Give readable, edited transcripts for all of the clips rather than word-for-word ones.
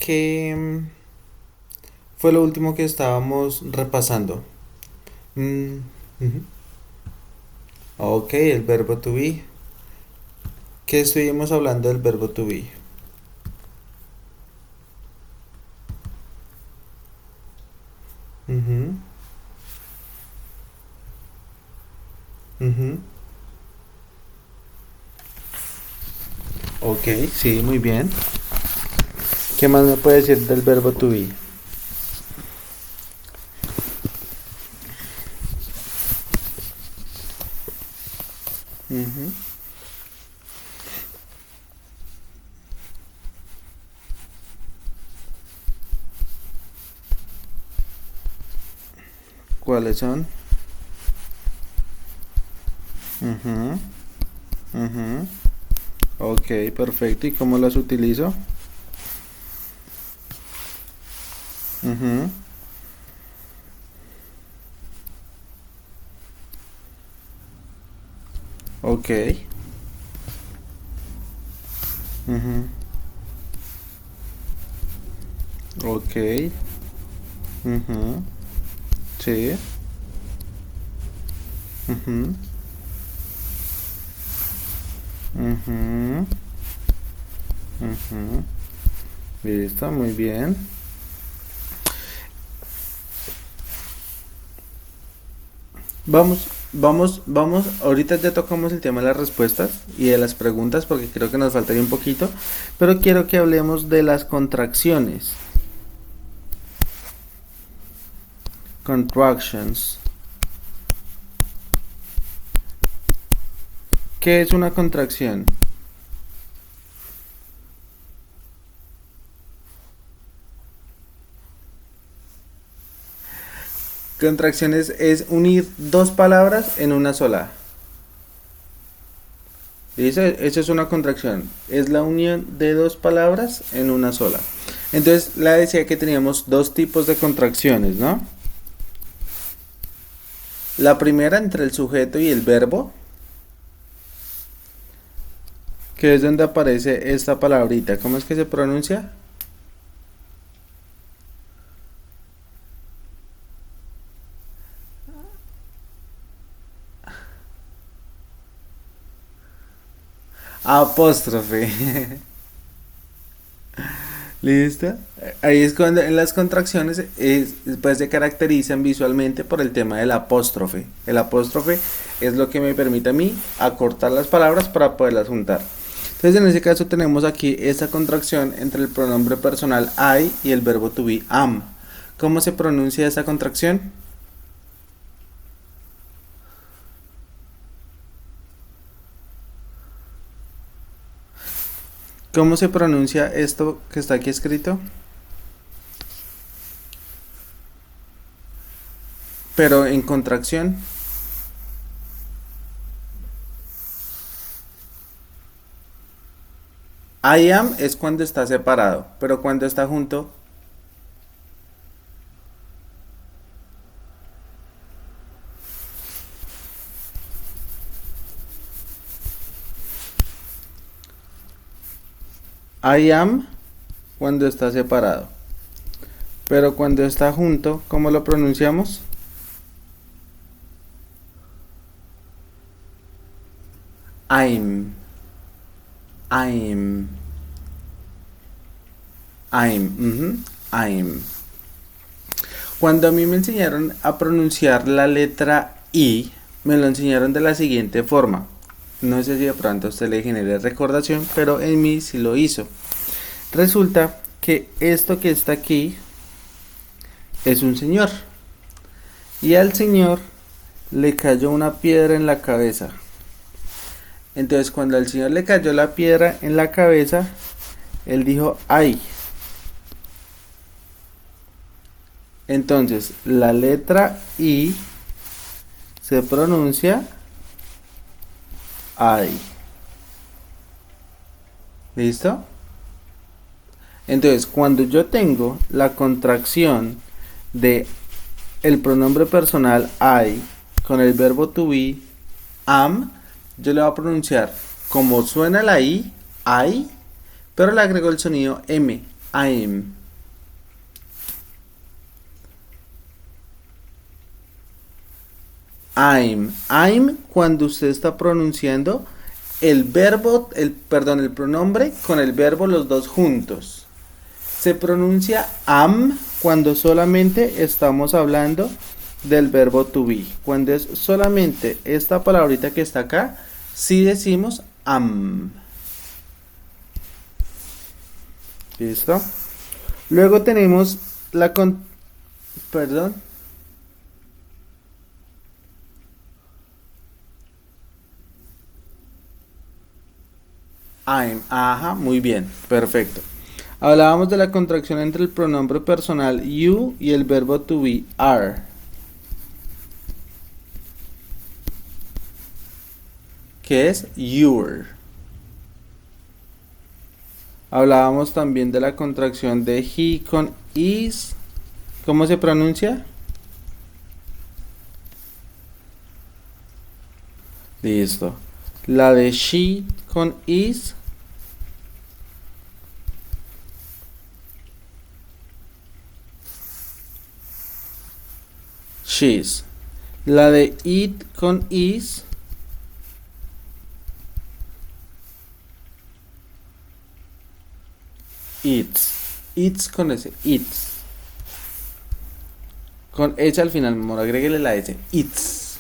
¿qué fue lo último que estábamos repasando? Mm, ujú. Ok, el verbo to be. ¿Qué estuvimos hablando del verbo to be? Ujú, ujú. Ok, sí, muy bien. ¿Qué más me puede decir del verbo to be? Ujú. ¿Cuáles son? Ujú, ujú. Ok, perfecto. ¿Y cómo las utilizo? Ujú. Ok. Ujú. Ok. Ujú. Sí. Ujú. Ujú. Ujú. Listo, muy bien. Vamos. Ahorita ya tocamos el tema de las respuestas y de las preguntas porque creo que nos faltaría un poquito, pero quiero que hablemos de las contracciones. Contractions. ¿Qué es una contracción? Contracciones es unir dos palabras en una sola. Eso es una contracción. Es la unión de dos palabras en una sola. Entonces, la decía que teníamos dos tipos de contracciones, ¿no? La primera entre el sujeto y el verbo, que es donde aparece esta palabrita. ¿Cómo es que se pronuncia? Apóstrofe. ¿Listo? Ahí es cuando en las contracciones pues se caracterizan visualmente por el tema del apóstrofe. El apóstrofe es lo que me permite a mí acortar las palabras para poderlas juntar. Entonces en ese caso tenemos aquí esta contracción entre el pronombre personal I y el verbo to be am. ¿Cómo se pronuncia esta contracción? ¿Cómo se pronuncia esto que está aquí escrito? Pero en contracción. I am es cuando está separado, pero cuando está junto, I am cuando está separado. Pero cuando está junto, ¿cómo lo pronunciamos? I'm, I'm, I'm. Cuando a mí me enseñaron a pronunciar la letra I, me lo enseñaron de la siguiente forma. No sé si de pronto a usted le genere recordación, pero en mí sí lo hizo. Resulta que esto que está aquí es un señor. Y al señor le cayó una piedra en la cabeza. Entonces cuando al señor le cayó la piedra en la cabeza, él dijo, ay. Entonces la letra I se pronuncia ay. ¿Listo? Entonces cuando yo tengo la contracción de el pronombre personal I con el verbo to be am, yo le voy a pronunciar como suena la I, pero le agrego el sonido M, I'm. I'm cuando usted está pronunciando el verbo, el pronombre con el verbo los dos juntos. Se pronuncia am cuando solamente estamos hablando del verbo to be. Cuando es solamente esta palabrita que está acá, sí decimos am. ¿Listo? Luego tenemos la perdón. I'm. Ajá, muy bien, perfecto. Hablábamos de la contracción entre el pronombre personal you y el verbo to be are. Que es your. Hablábamos también de la contracción de he con is. ¿Cómo se pronuncia? Listo. La de she con is. She's. La de it con is. It's. It's con S. It's. Con S al final, mi amor. Agréguele la S. It's.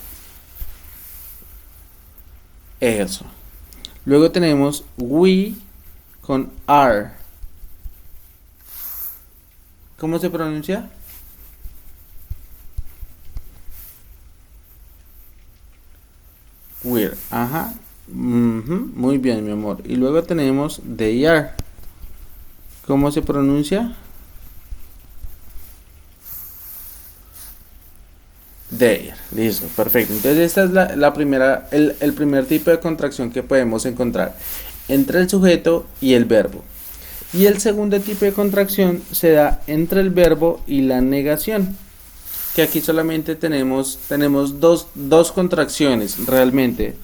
Eso. Luego tenemos we con are. ¿Cómo se pronuncia? We're. Ajá. Muy bien, mi amor. Y luego tenemos they are. ¿Cómo se pronuncia? There. Listo, perfecto. Entonces esta es la primera, el primer tipo de contracción que podemos encontrar entre el sujeto y el verbo. Y el segundo tipo de contracción se da entre el verbo y la negación. Que aquí solamente tenemos dos contracciones realmente.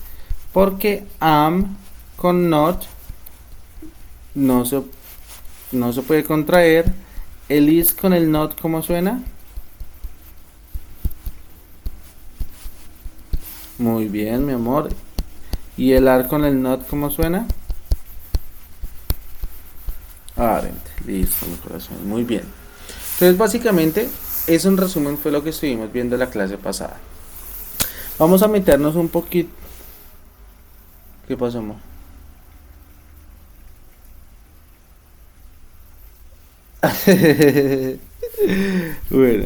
Porque am con not no se puede contraer. El is con el not, ¿cómo suena? Muy bien, mi amor. ¿Y el are con el not, cómo suena? Aren't. Listo, mi corazón. Muy bien. Entonces, básicamente, eso en resumen fue lo que estuvimos viendo en la clase pasada. Vamos a meternos un poquito. ¿Qué pasó, amor? Bueno,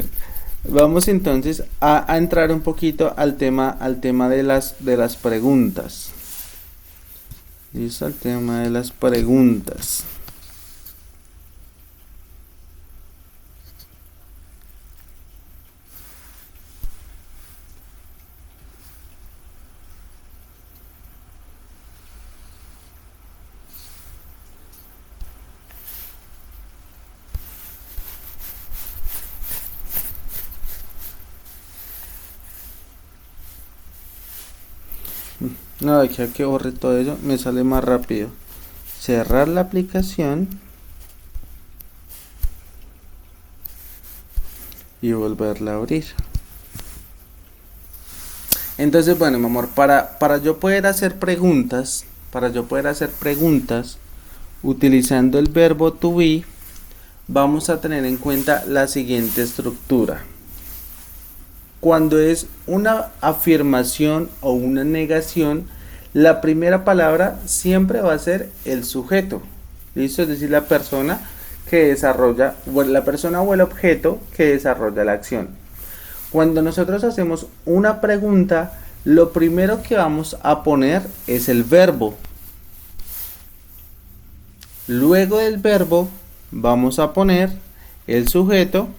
vamos entonces a entrar un poquito al tema de las preguntas. Listo, al tema de las preguntas. No, aquí que borre todo eso, me sale más rápido. Cerrar la aplicación y volverla a abrir. Entonces, bueno, mi amor, para yo poder hacer preguntas, utilizando el verbo to be, vamos a tener en cuenta la siguiente estructura. Cuando es una afirmación o una negación, la primera palabra siempre va a ser el sujeto. ¿Listo? Es decir, la persona que desarrolla, la persona o el objeto que desarrolla la acción. Cuando nosotros hacemos una pregunta, lo primero que vamos a poner es el verbo. Luego del verbo vamos a poner el sujeto,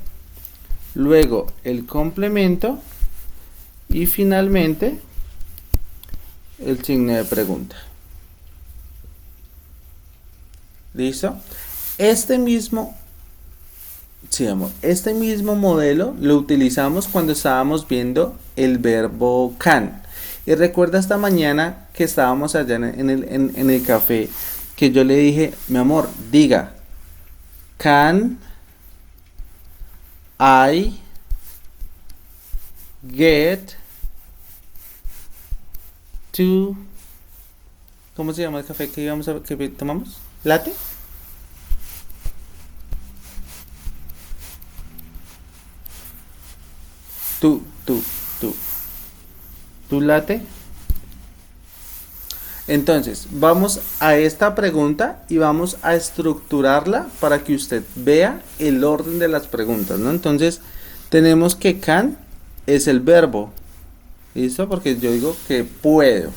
luego el complemento y finalmente el signo de pregunta. ¿Listo? Este mismo modelo lo utilizamos cuando estábamos viendo el verbo can. Y recuerda esta mañana que estábamos allá en el café, que yo le dije, mi amor, diga, can I get Tú, ¿cómo se llama el café que tomamos? ¿Latte? Tú, tú, tú. ¿Tú latte? Entonces, vamos a esta pregunta y vamos a estructurarla para que usted vea el orden de las preguntas, ¿no? Entonces, tenemos que can es el verbo, ¿listo? Porque yo digo que puedo.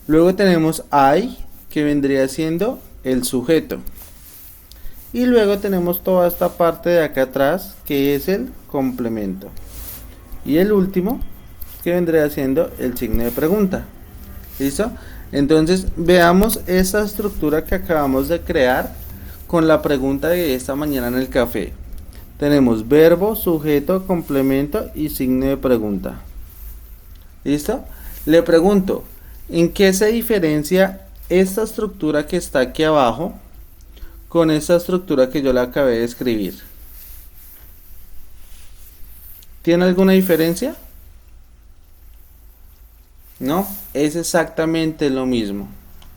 Luego tenemos I, que vendría siendo el sujeto. Y luego tenemos toda esta parte de acá atrás, que es el complemento. Y el último, que vendría siendo el signo de pregunta. ¿Listo? Entonces veamos esa estructura que acabamos de crear con la pregunta de esta mañana en el café. Tenemos verbo, sujeto, complemento y signo de pregunta. ¿Listo? Le pregunto, ¿en qué se diferencia esta estructura que está aquí abajo con esta estructura que yo le acabé de escribir? ¿Tiene alguna diferencia? No, es exactamente lo mismo.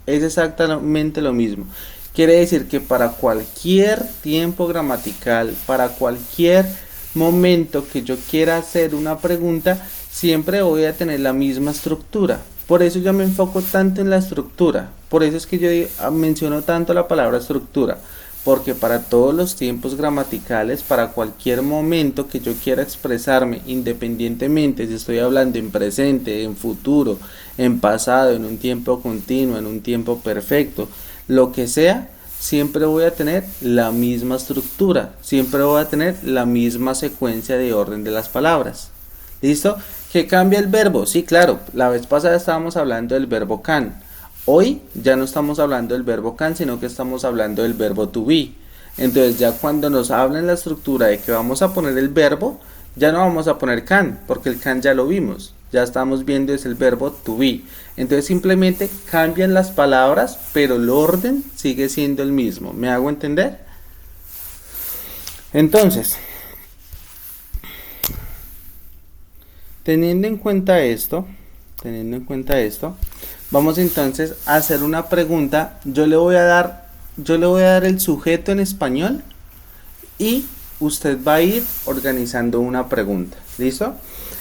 Es exactamente lo mismo. Quiere decir que para cualquier tiempo gramatical, para cualquier momento que yo quiera hacer una pregunta, siempre voy a tener la misma estructura. Por eso yo me enfoco tanto en la estructura. Por eso es que yo menciono tanto la palabra estructura. Porque para todos los tiempos gramaticales, para cualquier momento que yo quiera expresarme, independientemente si estoy hablando en presente, en futuro, en pasado, en un tiempo continuo, en un tiempo perfecto, lo que sea, siempre voy a tener la misma estructura, siempre voy a tener la misma secuencia de orden de las palabras. ¿Listo? ¿Qué cambia el verbo? Sí, claro, la vez pasada estábamos hablando del verbo can. Hoy ya no estamos hablando del verbo can, sino que estamos hablando del verbo to be. Entonces ya cuando nos hablan la estructura de que vamos a poner el verbo, ya no vamos a poner can, porque el can ya lo vimos. Ya estamos viendo es el verbo to be. Entonces simplemente cambian las palabras, pero el orden sigue siendo el mismo. ¿Me hago entender? Entonces, teniendo en cuenta esto, vamos entonces a hacer una pregunta. Yo le voy a dar el sujeto en español y usted va a ir organizando una pregunta. ¿Listo?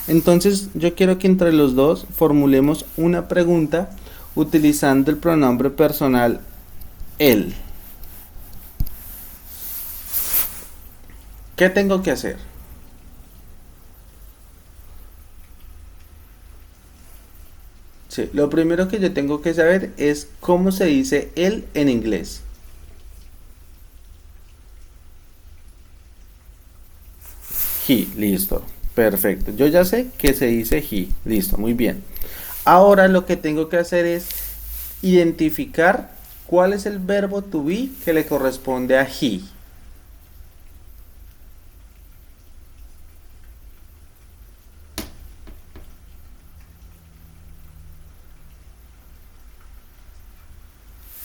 Entonces yo quiero que entre los dos formulemos una pregunta utilizando el pronombre personal él. ¿Qué tengo que hacer? Sí, lo primero que yo tengo que saber es cómo se dice él en inglés. He, listo. Perfecto. Yo ya sé que se dice he. Listo, muy bien. Ahora lo que tengo que hacer es identificar cuál es el verbo to be que le corresponde a he.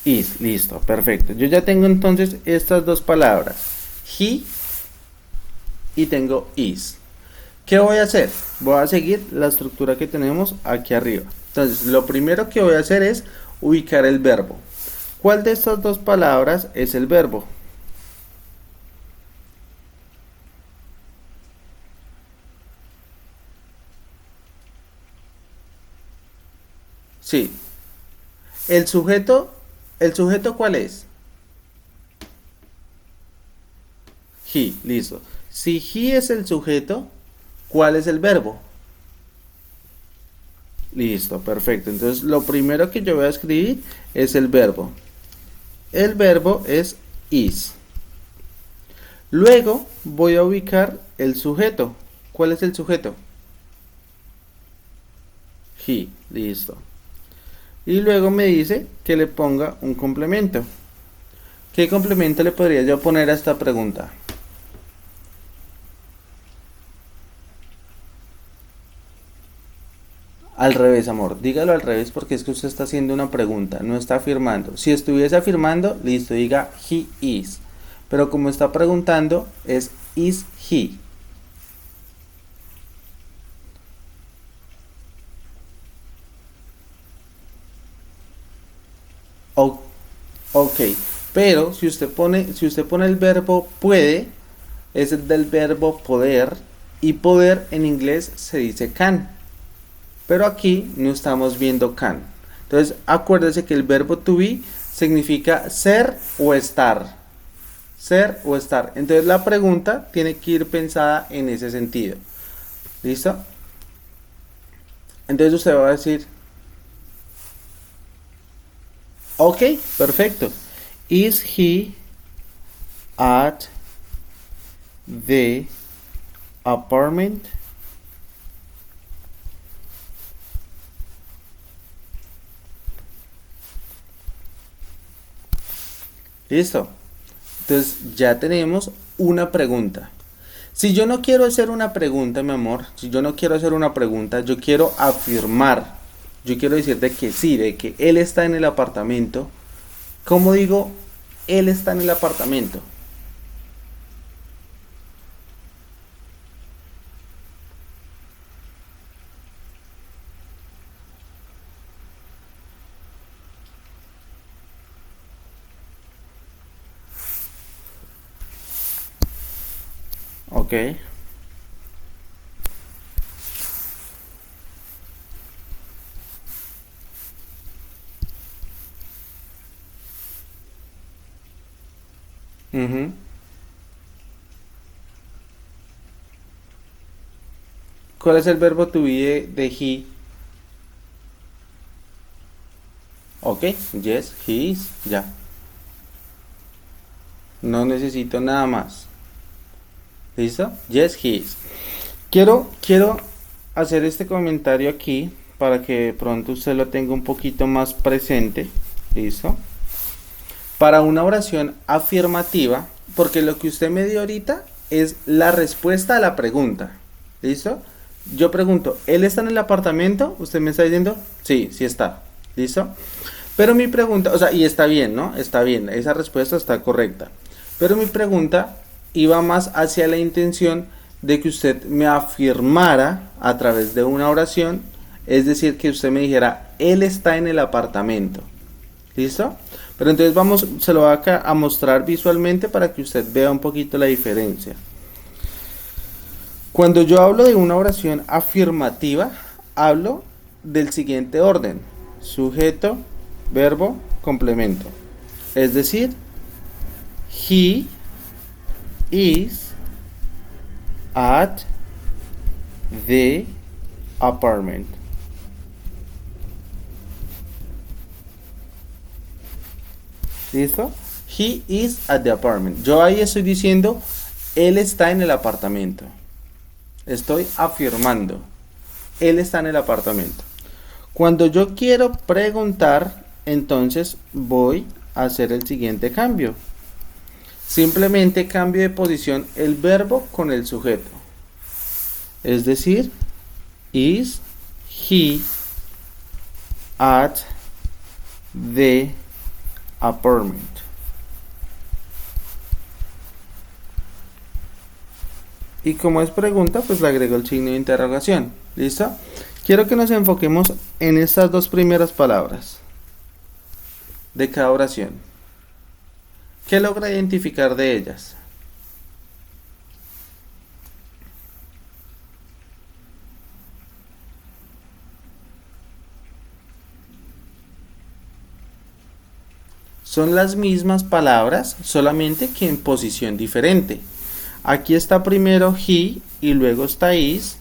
Is, listo, perfecto. Yo ya tengo entonces estas dos palabras, he y tengo is. ¿Qué voy a hacer? Voy a seguir la estructura que tenemos aquí arriba. Entonces, lo primero que voy a hacer es ubicar el verbo. ¿Cuál de estas dos palabras es el verbo? Sí. El sujeto, ¿el sujeto cuál es? He, listo. Si he es el sujeto, ¿cuál es el verbo? Listo, perfecto. Entonces, lo primero que yo voy a escribir es el verbo. El verbo es is. Luego voy a ubicar el sujeto. ¿Cuál es el sujeto? He, listo. Y luego me dice que le ponga un complemento. ¿Qué complemento le podría yo poner a esta pregunta? Al revés, amor. Dígalo al revés porque es que usted está haciendo una pregunta, no está afirmando. Si estuviese afirmando, listo, diga he is. Pero como está preguntando, es is he. Ok, pero si usted pone el verbo puede, es del verbo poder, y poder en inglés se dice can, pero aquí no estamos viendo can. Entonces acuérdese que el verbo to be significa ser o estar. Ser o estar. Entonces la pregunta tiene que ir pensada en ese sentido. ¿Listo? Entonces usted va a decir, ok, perfecto. Is he at the apartment? Listo. Entonces ya tenemos una pregunta. Si yo no quiero hacer una pregunta, mi amor, si yo no quiero hacer una pregunta, yo quiero afirmar. Yo quiero decirte que sí, de que él está en el apartamento. ¿Cómo digo él está en el apartamento? Ok. Ujú. ¿Cuál es el verbo to be de he? Ok, yes, he is. Ya. No necesito nada más. ¿Listo? Yes, he is. Quiero hacer este comentario aquí para que de pronto usted lo tenga un poquito más presente. ¿Listo? Para una oración afirmativa, porque lo que usted me dio ahorita es la respuesta a la pregunta. ¿Listo? Yo pregunto, ¿él está en el apartamento? Usted me está diciendo, sí, sí está. ¿Listo? Pero mi pregunta, o sea, y está bien, ¿no? Está bien, esa respuesta está correcta. Pero mi pregunta iba más hacia la intención de que usted me afirmara a través de una oración, es decir, que usted me dijera, él está en el apartamento. ¿Listo? Pero entonces vamos, se lo voy acá a mostrar visualmente para que usted vea un poquito la diferencia. Cuando yo hablo de una oración afirmativa, hablo del siguiente orden: sujeto, verbo, complemento. Es decir, he is at the apartment. ¿Listo? He is at the apartment. Yo ahí estoy diciendo, él está en el apartamento. Estoy afirmando, él está en el apartamento. Cuando yo quiero preguntar, entonces voy a hacer el siguiente cambio. Simplemente cambio de posición el verbo con el sujeto. Es decir, is he at the apartment. Y como es pregunta, pues le agrego el signo de interrogación. ¿Listo? Quiero que nos enfoquemos en estas dos primeras palabras de cada oración. ¿Qué logra identificar de ellas? Son las mismas palabras, solamente que en posición diferente. Aquí está primero he y luego está is.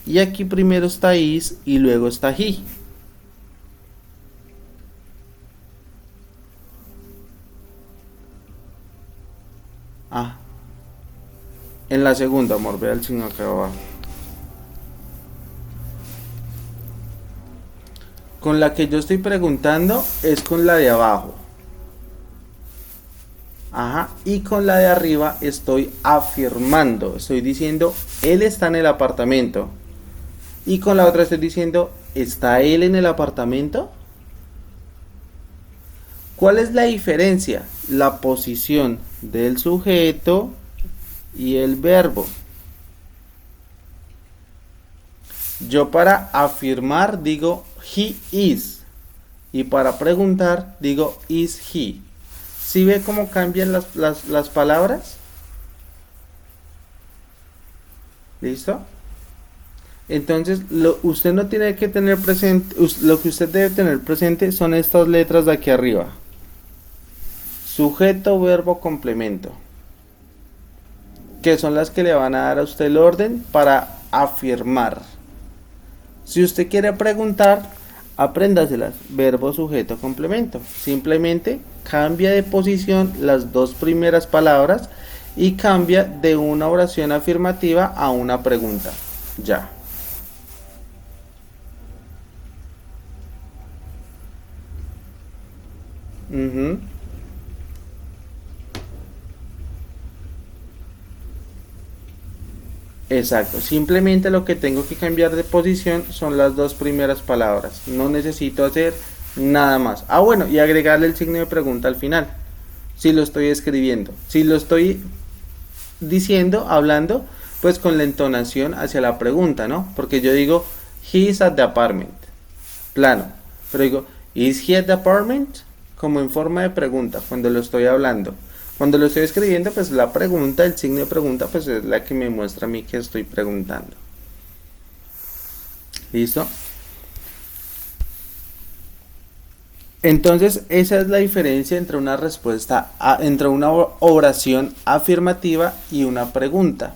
Y aquí primero está is y luego está he. Ah, en la segunda, amor, vea el signo acá abajo. Con la que yo estoy preguntando es con la de abajo. Ajá, y con la de arriba estoy afirmando, estoy diciendo, él está en el apartamento. Y con la otra estoy diciendo, ¿está él en el apartamento? ¿Cuál es la diferencia? La posición del sujeto y el verbo. Yo para afirmar digo he is y para preguntar digo is he. ¿Sí ve cómo cambian las palabras? ¿Listo? Entonces, usted no tiene que tener presente, lo que usted debe tener presente son estas letras de aquí arriba. Sujeto, verbo, complemento. Que son las que le van a dar a usted el orden para afirmar. Si usted quiere preguntar, apréndaselas. Verbo, sujeto, complemento. Simplemente cambia de posición las dos primeras palabras y cambia de una oración afirmativa a una pregunta. Ya. Exacto, simplemente lo que tengo que cambiar de posición son las dos primeras palabras. No necesito hacer nada más. Ah, bueno, y agregarle el signo de pregunta al final. Si lo estoy escribiendo. Si lo estoy diciendo, hablando, pues con la entonación hacia la pregunta, ¿no? Porque yo digo, he is at the apartment. Plano. Pero digo, is he at the apartment? Como en forma de pregunta, cuando lo estoy hablando. Cuando lo estoy escribiendo, pues la pregunta, el signo de pregunta, pues es la que me muestra a mí que estoy preguntando. ¿Listo? Entonces, esa es la diferencia entre una respuesta, entre una oración afirmativa y una pregunta.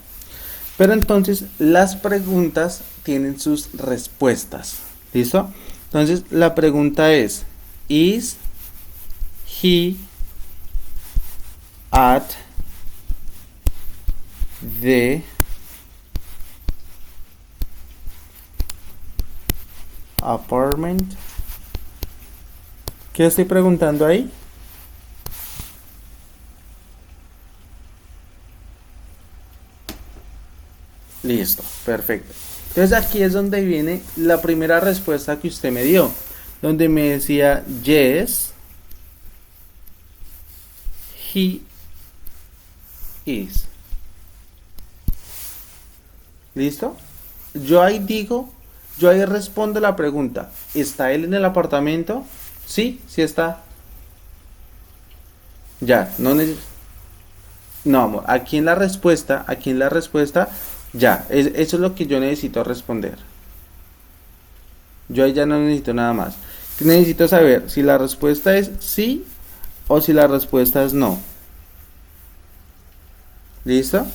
Pero entonces, las preguntas tienen sus respuestas. ¿Listo? Entonces, la pregunta es, ¿is he at the apartment? ¿Qué estoy preguntando ahí? Listo, perfecto. Entonces aquí es donde viene la primera respuesta que usted me dio, donde me decía yes, he is. ¿Listo? Yo ahí respondo la pregunta, ¿está él en el apartamento? Sí, sí está. Ya, no necesito. No, amor, aquí en la respuesta, ya, eso es lo que yo necesito responder. Yo ahí ya no necesito nada más. Necesito saber si la respuesta es sí o si la respuesta es no. ¿Listo?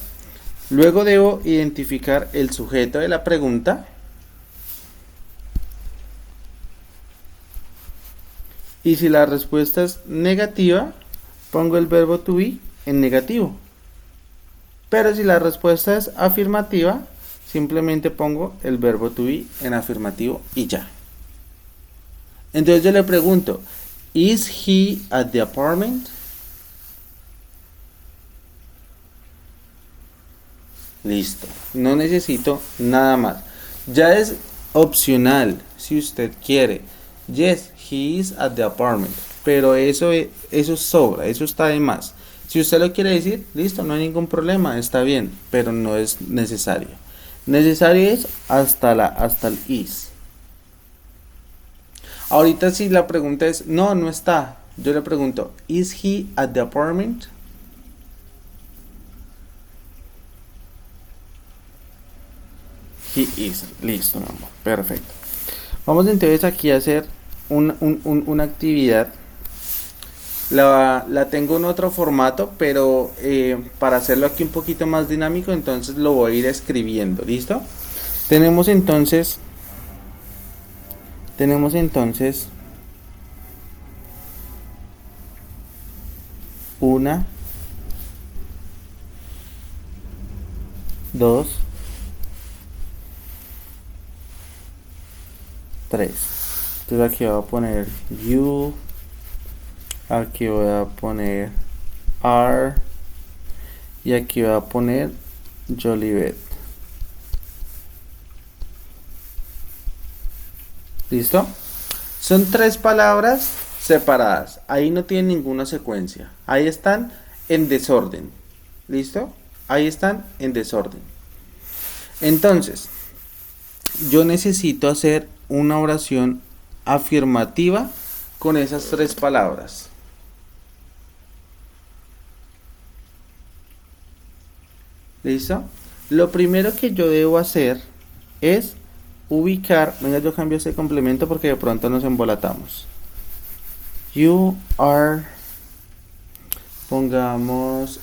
Luego debo identificar el sujeto de la pregunta. Y si la respuesta es negativa, pongo el verbo to be en negativo. Pero si la respuesta es afirmativa, simplemente pongo el verbo to be en afirmativo y ya. Entonces yo le pregunto, ¿is he at the apartment? Listo, no necesito nada más. Ya es opcional si usted quiere. Yes, he is at the apartment. Pero eso sobra, eso está de más. Si usted lo quiere decir, listo, no hay ningún problema, está bien, pero no es necesario. Necesario es hasta el is. Ahorita si la pregunta es, no está. Yo le pregunto, ¿is he at the apartment? He is. Listo, mi amor. Perfecto. Vamos entonces aquí a hacer una actividad. La tengo en otro formato, pero para hacerlo aquí un poquito más dinámico, entonces lo voy a ir escribiendo. ¿Listo? Tenemos entonces una, dos, tres. Entonces aquí voy a poner you, aquí voy a poner are y aquí voy a poner Jolivet. ¿Listo? Son tres palabras separadas. Ahí no tienen ninguna secuencia. Ahí están en desorden. ¿Listo? Ahí están en desorden. Entonces, yo necesito hacer una oración afirmativa con esas tres palabras. ¿Listo? Lo primero que yo debo hacer es ubicar, venga, yo cambio ese complemento porque de pronto nos embolatamos. You are, pongamos,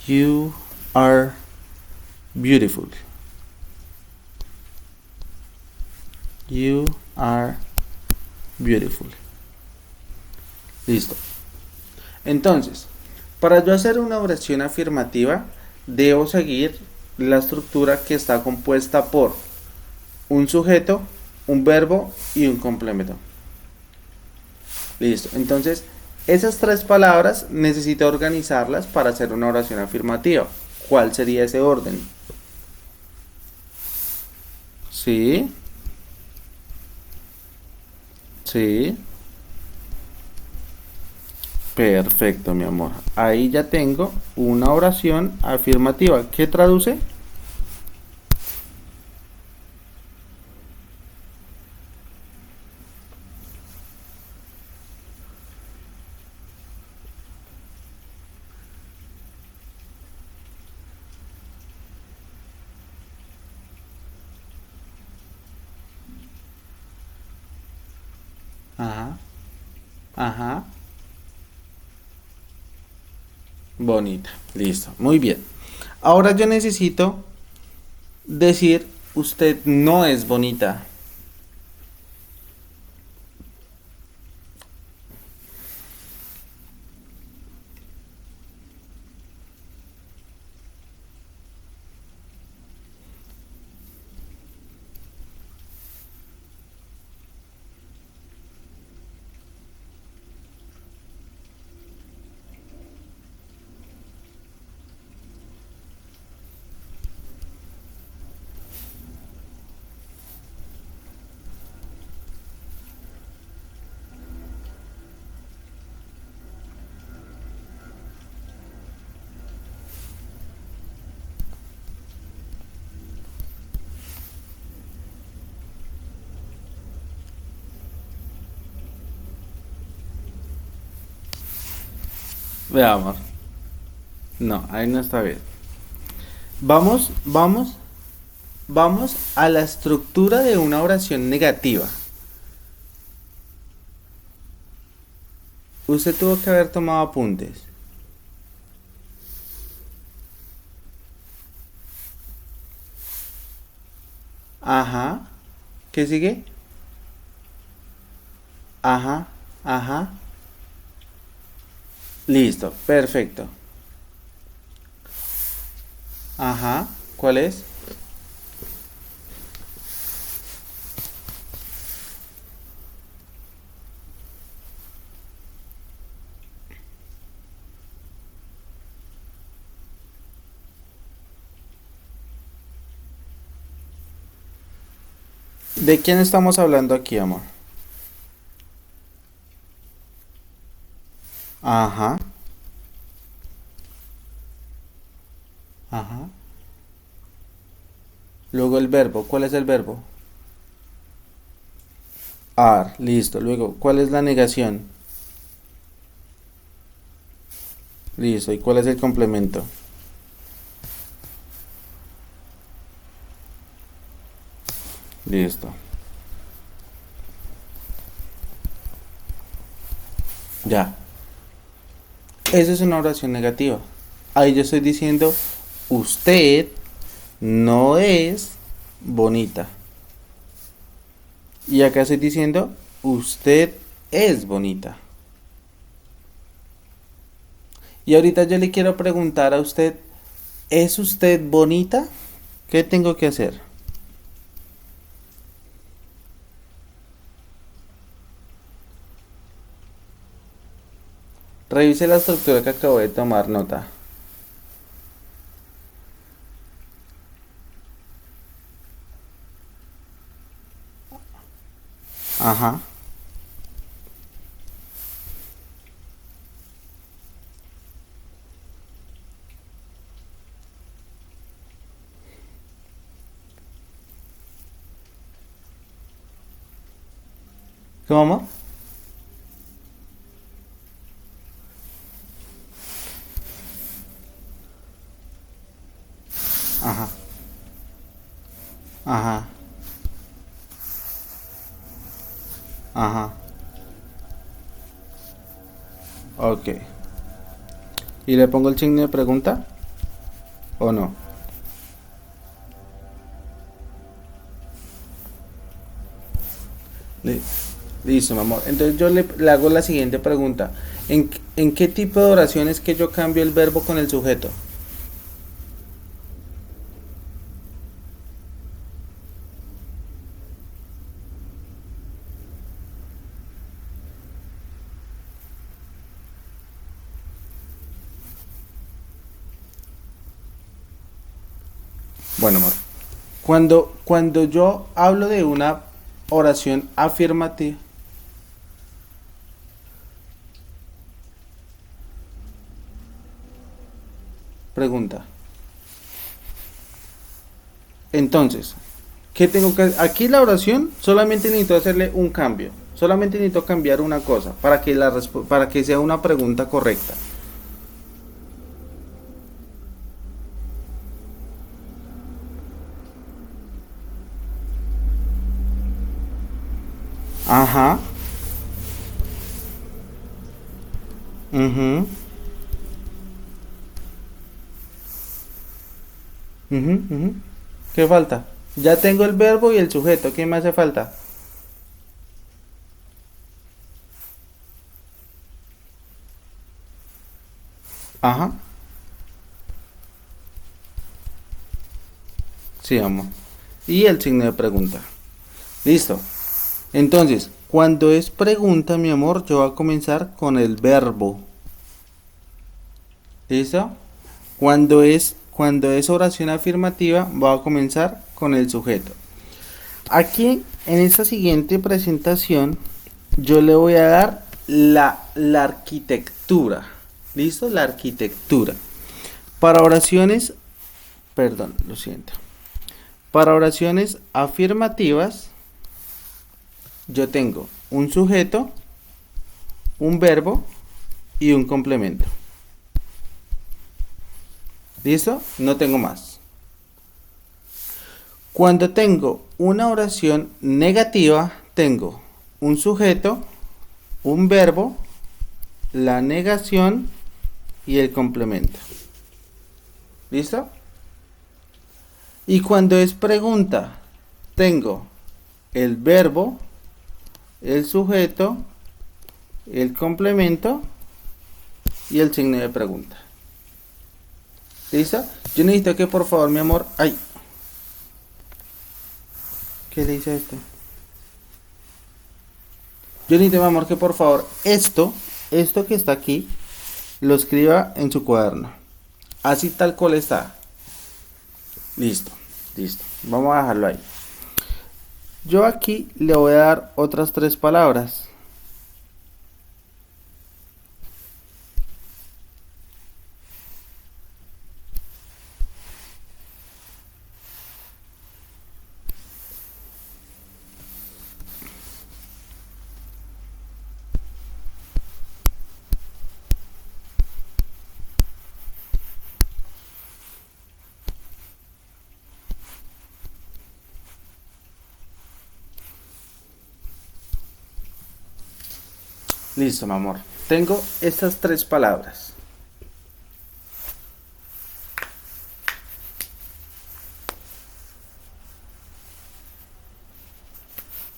you are beautiful. You are beautiful. Listo. Entonces, para yo hacer una oración afirmativa, debo seguir la estructura que está compuesta por un sujeto, un verbo y un complemento. Listo. Entonces, esas tres palabras necesito organizarlas para hacer una oración afirmativa. ¿Cuál sería ese orden? Sí, sí. Perfecto, mi amor. Ahí ya tengo una oración afirmativa. ¿Qué traduce? Ajá, ajá. Bonita. Listo. Muy bien. Ahora yo necesito decir, usted no es bonita. Veamos. No, ahí no está bien. Vamos, vamos, vamos a la estructura de una oración negativa. Usted tuvo que haber tomado apuntes. Ajá. ¿Qué sigue? Ajá, ajá. Listo, perfecto. Ajá. ¿Cuál es? ¿De quién estamos hablando aquí, amor? Ajá, ajá. Luego el verbo. ¿Cuál es el verbo? Are. Listo. Luego, ¿cuál es la negación? Listo. ¿Y cuál es el complemento? Listo. Ya. Eso es una oración negativa. Ahí yo estoy diciendo, usted no es bonita. Y acá estoy diciendo, usted es bonita. Y ahorita yo le quiero preguntar a usted, ¿es usted bonita? ¿Qué tengo que hacer? Revise la estructura que acabo de tomar nota. Ajá. ¿Cómo? Ajá, ajá, ajá. Ok. ¿Y le pongo el signo de pregunta o no? Li- Listo, mi amor. Entonces yo le hago la siguiente pregunta. ¿En qué tipo de oración es que yo cambio el verbo con el sujeto? Bueno, amor. Cuando yo hablo de una oración afirmativa, pregunta. Entonces, ¿qué tengo que hacer? Aquí la oración solamente necesito hacerle un cambio. Solamente necesito cambiar una cosa para que, para que sea una pregunta correcta. Ajá. Mhm. Mhm. Mhm. ¿Qué falta? Ya tengo el verbo y el sujeto. ¿Qué me hace falta? Ajá. Sí, amor. Y el signo de pregunta. Listo. Entonces, cuando es pregunta, mi amor, yo voy a comenzar con el verbo. ¿Listo? Cuando es oración afirmativa, voy a comenzar con el sujeto. Aquí, en esta siguiente presentación, yo le voy a dar la arquitectura. ¿Listo? La arquitectura. Para oraciones, perdón, lo siento. Para oraciones afirmativas, yo tengo un sujeto, un verbo y un complemento. ¿Listo? No tengo más. Cuando tengo una oración negativa, tengo un sujeto, un verbo, la negación y el complemento. ¿Listo? Y cuando es pregunta, tengo el verbo, el sujeto, el complemento y el signo de pregunta. ¿Listo? Yo necesito que por favor, mi amor... Ay. ¿Qué le hice a esto? Yo necesito, mi amor, que por favor esto que está aquí, lo escriba en su cuaderno. Así tal cual está. Listo, listo. Vamos a dejarlo ahí. Yo aquí le voy a dar otras tres palabras. Listo, mi amor. Tengo estas tres palabras.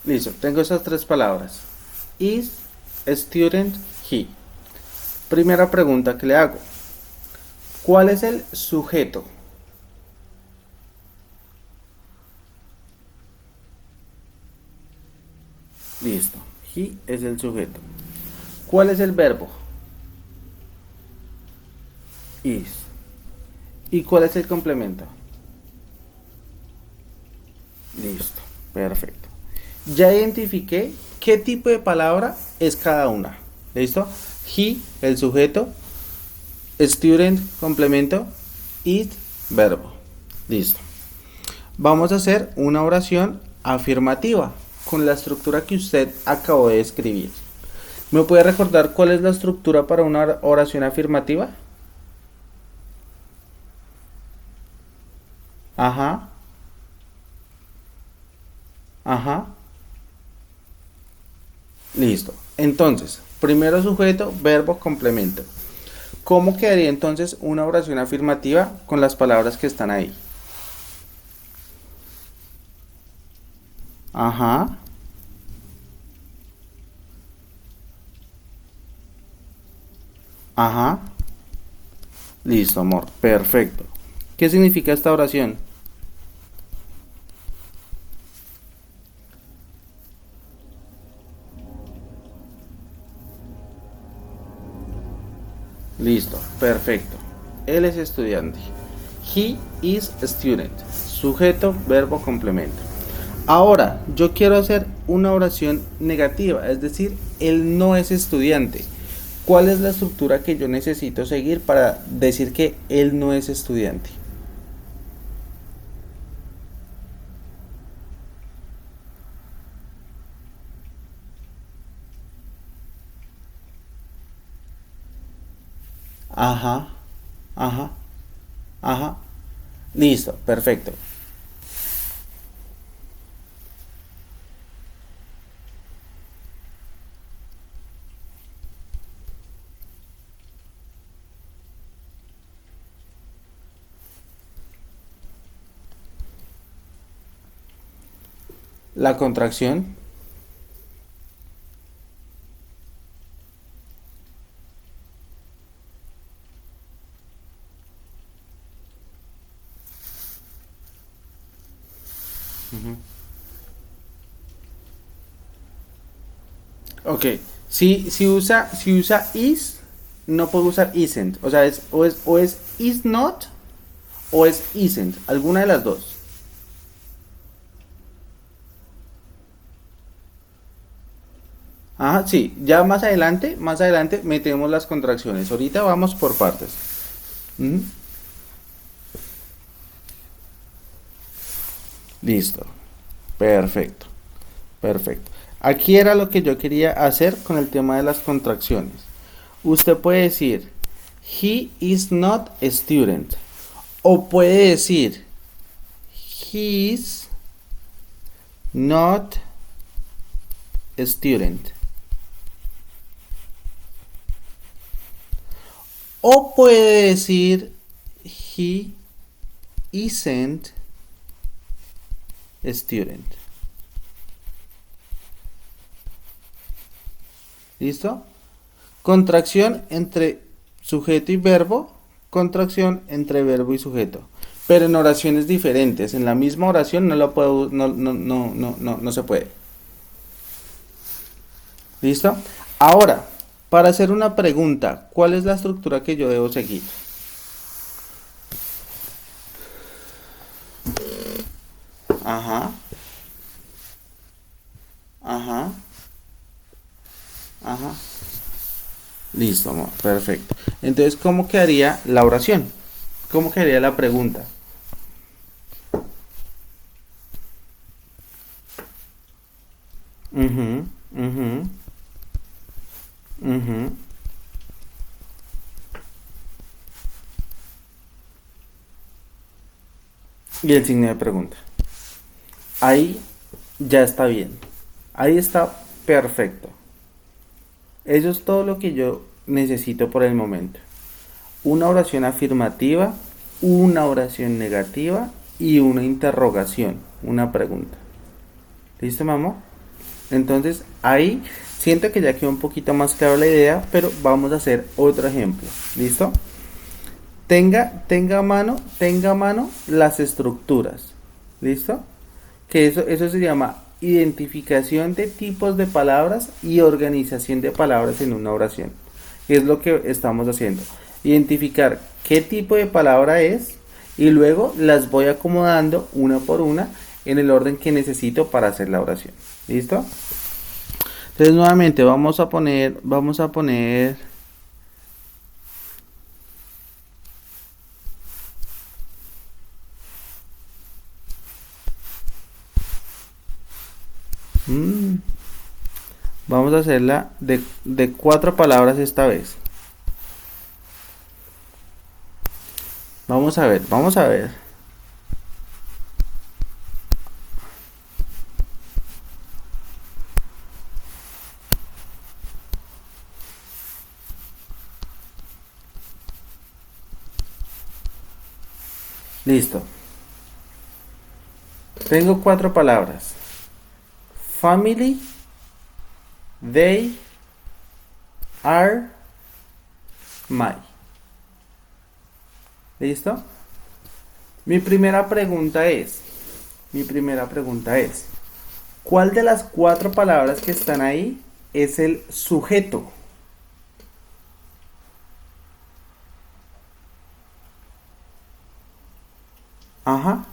Listo, tengo esas tres palabras. Is student he. Primera pregunta que le hago. ¿Cuál es el sujeto? Listo. He es el sujeto. ¿Cuál es el verbo? Is. ¿Y cuál es el complemento? Listo. Perfecto. Ya identifiqué qué tipo de palabra es cada una. ¿Listo? He, el sujeto. Student, complemento. It, verbo. Listo. Vamos a hacer una oración afirmativa con la estructura que usted acabó de escribir. ¿Me puede recordar cuál es la estructura para una oración afirmativa? Ajá, ajá, listo. Entonces, primero sujeto, verbo, complemento. ¿Cómo quedaría entonces una oración afirmativa con las palabras que están ahí? Ajá, ajá, listo, amor, perfecto. ¿Qué significa esta oración? Listo, perfecto. Él es estudiante. He is a student. Sujeto, verbo, complemento. Ahora, yo quiero hacer una oración negativa, es decir, él no es estudiante. ¿Cuál es la estructura que yo necesito seguir para decir que él no es estudiante? Ajá, ajá, ajá. Listo, perfecto. La contracción. Ok, si usa is, no puedo usar isn't. O sea, o es is not o es isn't. Alguna de las dos. Ajá, sí, ya más adelante metemos las contracciones. Ahorita vamos por partes. Ujú. Listo. Perfecto. Perfecto. Aquí era lo que yo quería hacer con el tema de las contracciones. Usted puede decir, he is not a student. O puede decir, he is not a student. O puede decir, he isn't a student. ¿Listo? Contracción entre sujeto y verbo, contracción entre verbo y sujeto. Pero en oraciones diferentes, en la misma oración no lo puedo, no se puede. ¿Listo? Ahora, para hacer una pregunta, ¿cuál es la estructura que yo debo seguir? Ajá, ajá, ajá. Listo, amor, perfecto. Entonces, ¿cómo quedaría la oración? ¿Cómo quedaría la pregunta? Mhm, mhm, mhm. Y el signo de pregunta. Ahí ya está bien. Ahí está perfecto. Eso es todo lo que yo necesito por el momento. Una oración afirmativa, una oración negativa y una interrogación, una pregunta. ¿Listo, mamá? Entonces ahí siento que ya quedó un poquito más claro la idea, pero vamos a hacer otro ejemplo. ¿Listo? Tenga a mano las estructuras. ¿Listo? Que eso se llama identificación de tipos de palabras y organización de palabras en una oración. Es lo que estamos haciendo. Identificar qué tipo de palabra es y luego las voy acomodando una por una en el orden que necesito para hacer la oración. ¿Listo? Entonces nuevamente vamos a poner Mm, Vamos a hacerla de 4 palabras esta vez. Vamos a ver, vamos a ver. Listo. Tengo 4 palabras. Family, they, are, my. ¿Listo? Mi primera pregunta es, ¿cuál de las 4 palabras que están ahí es el sujeto? Ajá.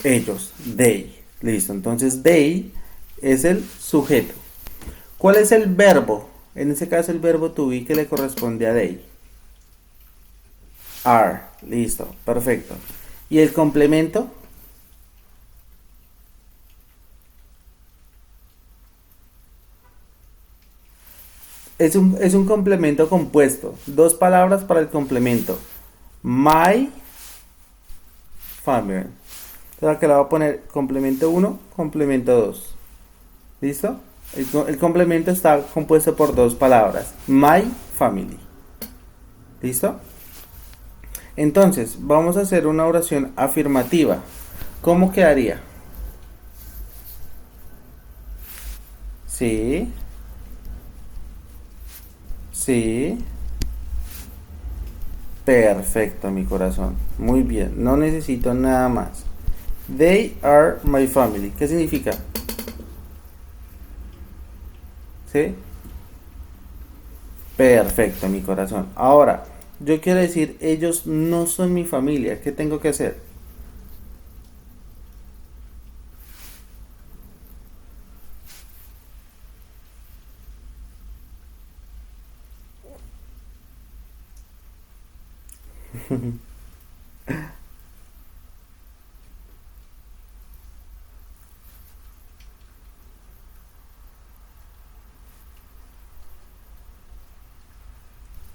Ellos, they. Listo, entonces they es el sujeto. ¿Cuál es el verbo? En este caso el verbo to be que le corresponde a they. Are. Listo, perfecto. ¿Y el complemento? Es un complemento compuesto. 2 palabras para el complemento. My family. Entonces acá le voy a poner complemento 1, complemento 2. ¿Listo? El complemento está compuesto por 2 palabras. My family. ¿Listo? Entonces, vamos a hacer una oración afirmativa. ¿Cómo quedaría? Sí, sí. Perfecto, mi corazón. Muy bien, no necesito nada más. They are my family. ¿Qué significa? ¿Sí? Perfecto, mi corazón. Ahora, yo quiero decir, ellos no son mi familia. ¿Qué tengo que hacer?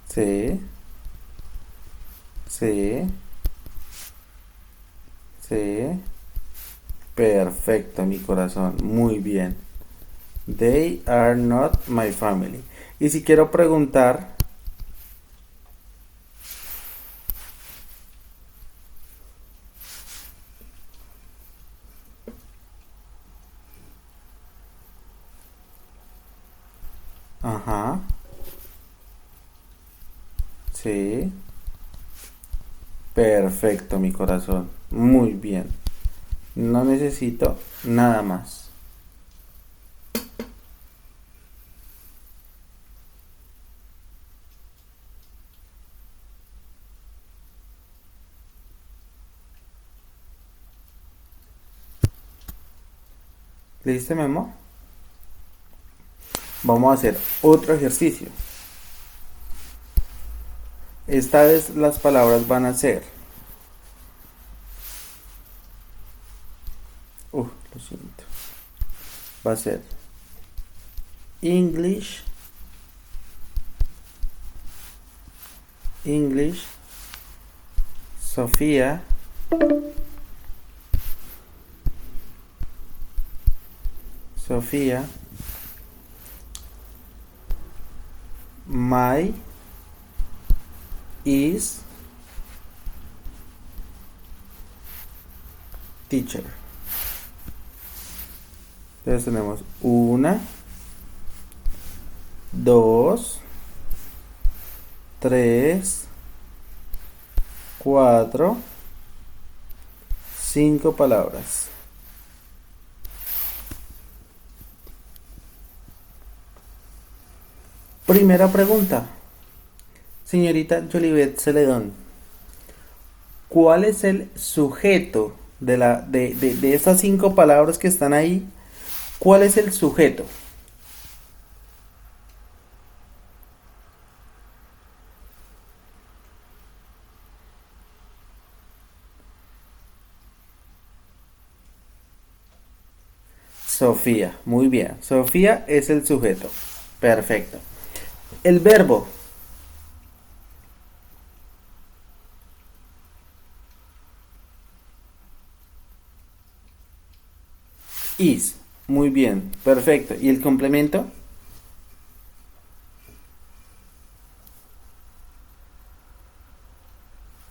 Sí, sí, sí. Perfecto, mi corazón. Muy bien. They are not my family. Y si quiero preguntar, ajá, sí, perfecto, mi corazón. Muy bien. No necesito nada más. ¿Listo, mi amor? Vamos a hacer otro ejercicio. Esta vez las palabras van a ser. Lo siento. Va a ser English, English, Sofía, Sofía, my is teacher. Entonces tenemos 1, 2, 3, 4, 5 palabras. Primera pregunta. Señorita Jolivet Celedón, ¿cuál es el sujeto de estas 5 palabras que están ahí? ¿Cuál es el sujeto? Sofía, muy bien. Sofía es el sujeto. Perfecto. El verbo. Is. Muy bien, perfecto. ¿Y el complemento?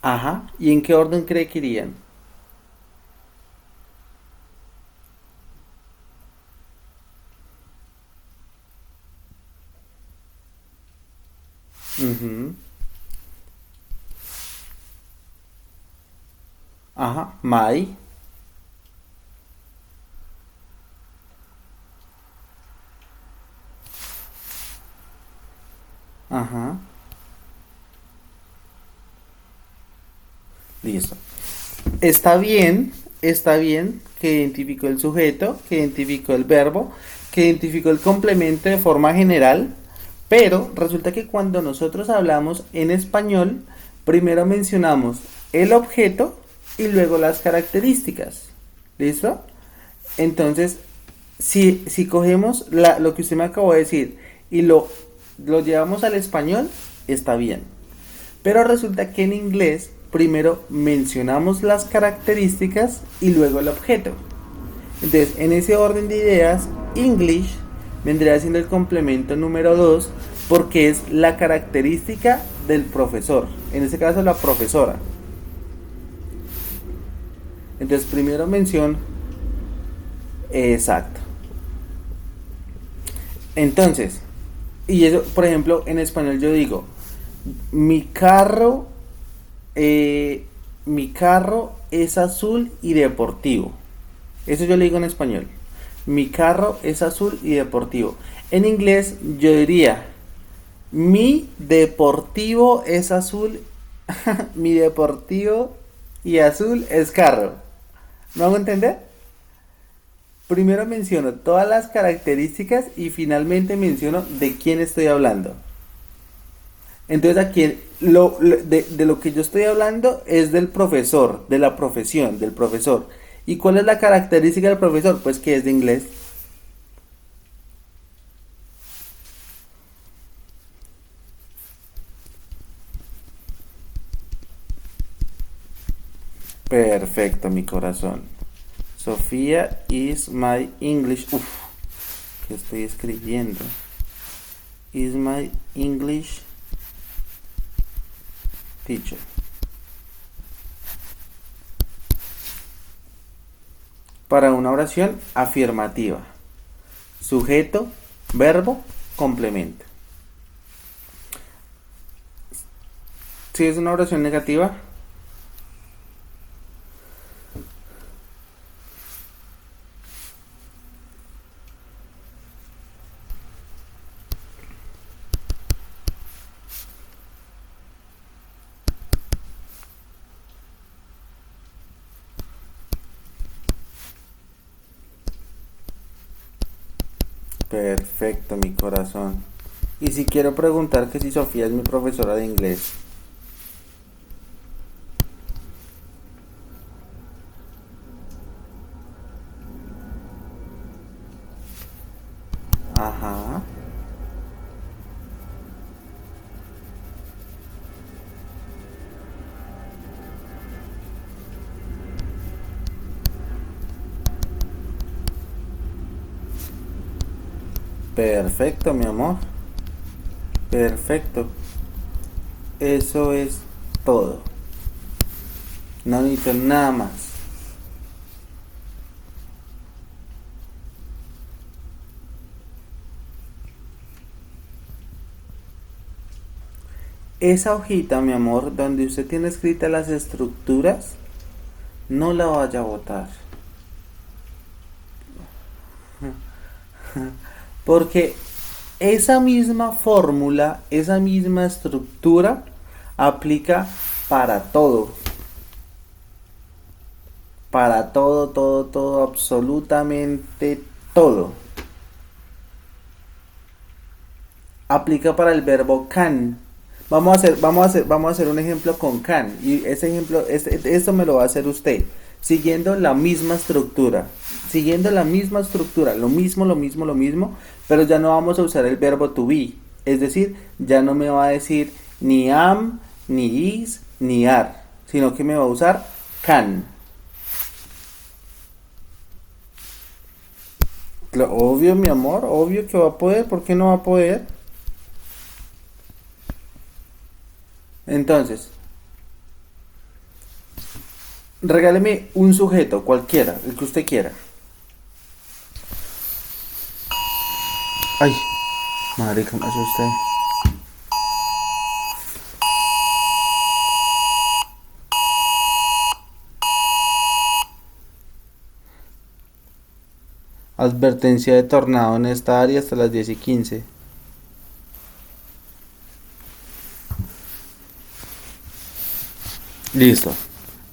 Ajá. ¿Y en qué orden cree que irían? Ujú. Ajá. My. Ajá. Listo. Está bien que identificó el sujeto, que identificó el verbo, que identificó el complemento de forma general, pero resulta que cuando nosotros hablamos en español, primero mencionamos el objeto y luego las características. ¿Listo? Entonces, si cogemos lo que usted me acabó de decir y lo llevamos al español, está bien. Pero resulta que en inglés primero mencionamos las características y luego el objeto. Entonces, en ese orden de ideas, English vendría siendo el complemento número 2 porque es la característica del profesor. En este caso, la profesora. Entonces, primero mención. Exacto. Entonces, y eso, por ejemplo, en español yo digo, mi carro, mi carro es azul y deportivo. Eso yo le digo en español. Mi carro es azul y deportivo. En inglés yo diría, mi deportivo es azul, mi deportivo y azul es carro. ¿No hago entender? Primero menciono todas las características y finalmente menciono de quién estoy hablando. Entonces aquí de lo que yo estoy hablando es del profesor, de la profesión, del profesor. ¿Y cuál es la característica del profesor? Pues que es de inglés. Perfecto, mi corazón. Sofía is my English. Uf, ¿qué estoy escribiendo? Is my English teacher. Para una oración afirmativa. Sujeto, verbo, complemento. Si es una oración negativa, perfecto, mi corazón. Y si quiero preguntar que si Sofía es mi profesora de inglés. Ajá. Perfecto, mi amor. Perfecto. Eso es todo. No necesito nada más. Esa hojita, mi amor, donde usted tiene escritas las estructuras, no la vaya a botar. Porque esa misma fórmula, esa misma estructura, aplica para todo. Para todo, todo, todo, absolutamente todo. Aplica para el verbo can. Vamos a hacer un ejemplo con can. Y ese ejemplo, esto me lo va a hacer usted. Siguiendo la misma estructura. siguiendo la misma estructura, lo mismo, lo mismo, lo mismo, pero ya no vamos a usar el verbo to be. Es decir, ya no me va a decir ni am, ni is, ni are, sino que me va a usar can. Obvio, mi amor, obvio que va a poder, ¿por qué no va a poder? Entonces, regáleme un sujeto, cualquiera, el que usted quiera. Ay, marica, me asusté. Advertencia de tornado en esta área hasta las 10:15. Listo.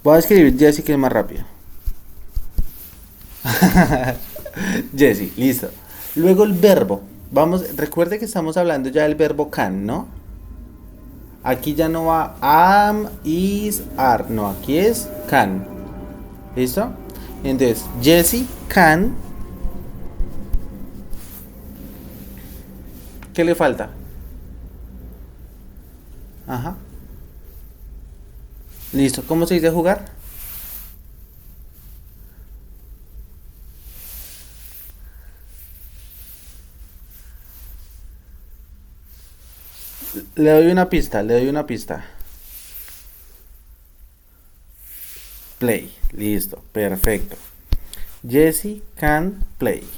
Voy a escribir Jesse que es más rápido. Jesse, listo. Luego el verbo. Vamos, recuerde que estamos hablando ya del verbo can, ¿no? Aquí ya no va am, is, are. No, aquí es can. ¿Listo? Entonces, Jesse can. ¿Qué le falta? Ajá. Listo. ¿Cómo se dice jugar? Le doy una pista, le doy una pista. Play. Listo. Perfecto. Jesse can play.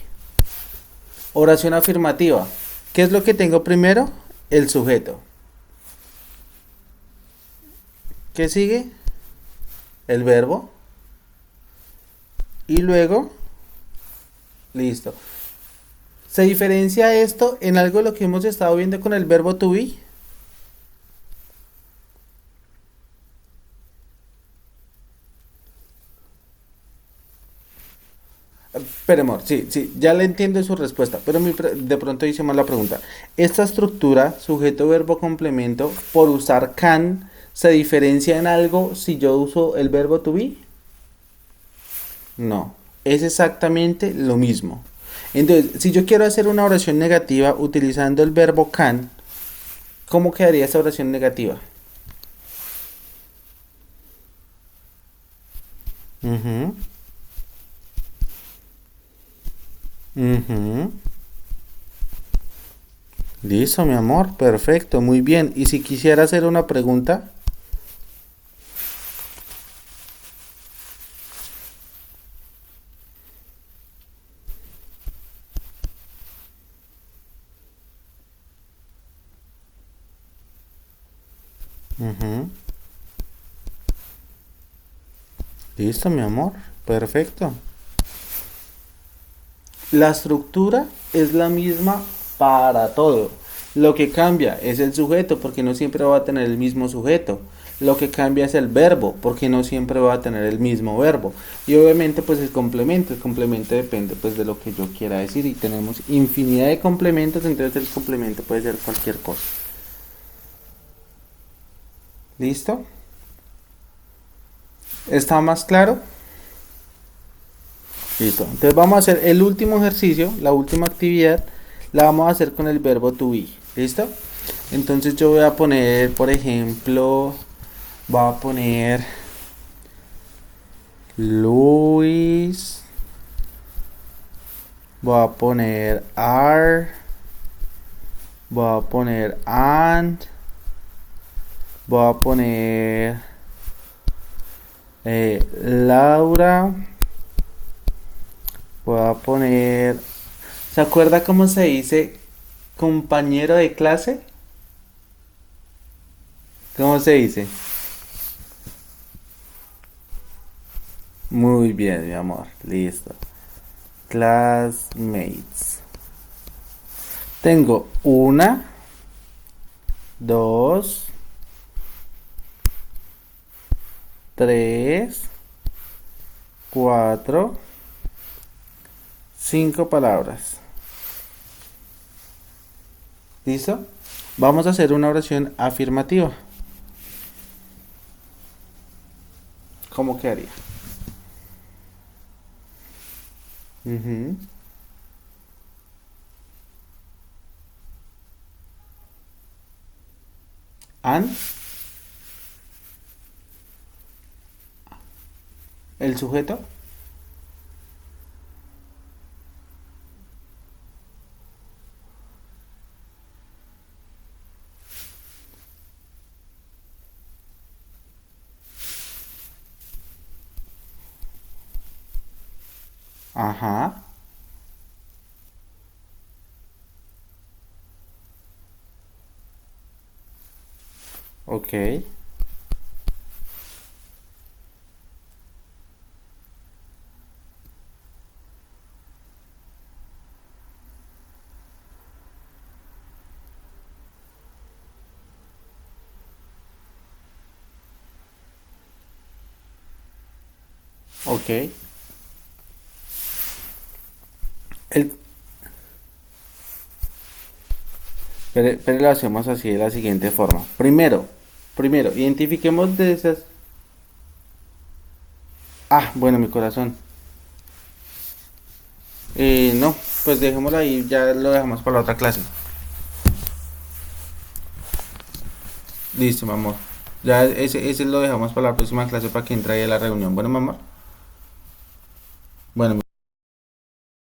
Oración afirmativa. ¿Qué es lo que tengo primero? El sujeto. ¿Qué sigue? El verbo. Y luego, listo. ¿Se diferencia esto en algo de lo que hemos estado viendo con el verbo to be? Pero amor, sí, sí, ya le entiendo su respuesta, pero de pronto hice mal la pregunta. Esta estructura, sujeto, verbo, complemento, por usar can, ¿se diferencia en algo si yo uso el verbo to be? No, es exactamente lo mismo. Entonces, si yo quiero hacer una oración negativa utilizando el verbo can, ¿cómo quedaría esa oración negativa? Ujú, ujú. Listo, mi amor, perfecto, muy bien. Y si quisiera hacer una pregunta, ujú. Listo, mi amor, perfecto. La estructura es la misma para todo. Lo que cambia es el sujeto, porque no siempre va a tener el mismo sujeto. Lo que cambia es el verbo, porque no siempre va a tener el mismo verbo. Y obviamente pues el complemento depende pues de lo que yo quiera decir y tenemos infinidad de complementos, entonces el complemento puede ser cualquier cosa. ¿Listo? ¿Está más claro? Listo. Entonces vamos a hacer el último ejercicio, la última actividad, la vamos a hacer con el verbo to be. ¿Listo? Entonces yo voy a poner, por ejemplo, voy a poner Luis, voy a poner are, voy a poner and, voy a poner Laura, voy a poner... ¿Se acuerda cómo se dice compañero de clase? ¿Cómo se dice? Muy bien, mi amor. Listo. Classmates. Tengo una, dos, tres, cuatro, cinco palabras. ¿Listo? Vamos a hacer una oración afirmativa. ¿Cómo quedaría? Ujú. An, el sujeto. Ajá. Ok. Ok. El, pero lo hacemos así de la siguiente forma. Primero, identifiquemos de esas. Ah, bueno, mi corazón. No, pues dejémoslo ahí, ya lo dejamos para la otra clase. Listo, mi amor. Ya ese lo dejamos para la próxima clase para que entre ahí a la reunión. Bueno, mi amor. Bueno,